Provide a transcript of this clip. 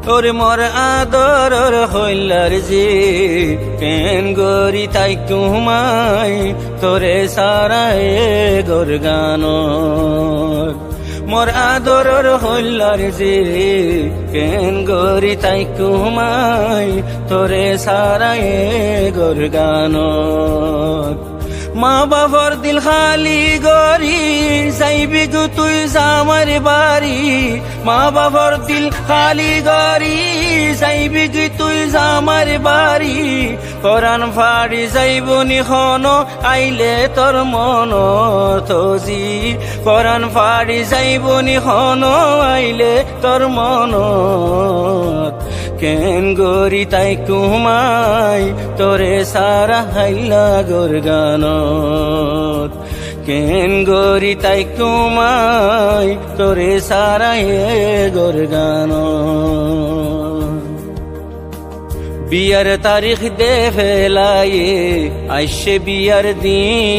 ওরে মোর আদরর হইলার জি কেন গরি তাই কুমাই তোরে সারায় গোর গান মোর আদরর হইলার জি কেন গরি তাই কুমাই তোরে সারায় গোর গান মা বাবার দিল খালি গরি যাইবি গো তুই জামার বাড়ি মা বাবার দিল খালি গরি যাইবি গো তুই জামার বাড়ি কোরআন ফাড়ি যাইবনি খন আইলে তোর মন তজি কোরআন ফাড়ি যাইবনি খন আইলে তোর মন কেন গরি তাই কুমাই তোরে সারা হাইলা গোর গান কেন গরি তাই কুমাই তোরে সারা গোর গান বিয়ার তারিখ দে ফেলায়ে আইসে বিয়ার দিন